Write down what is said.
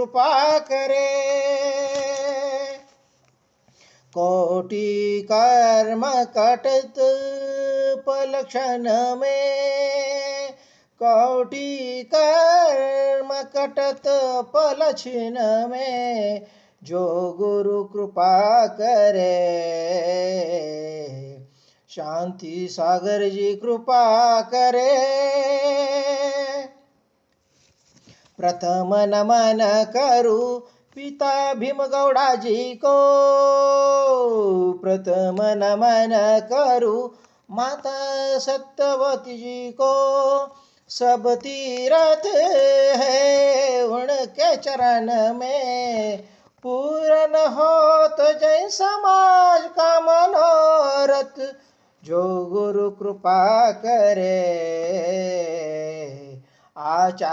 कृपा करे। कोटि कर्म कटत पल क्षण में, कोटि कर्म कटत पल क्षण में, जो गुरु कृपा करे। शांति सागर जी कृपा करे। प्रथम नमन करूं पिता भीमगौड़ा जी को, प्रथम नमन करूं माता सत्यवती जी को। सब तीरथ है उनके चरण में, पूर्ण होत जय समाज का मनोरथ, जो गुरु कृपा करे। आचार्य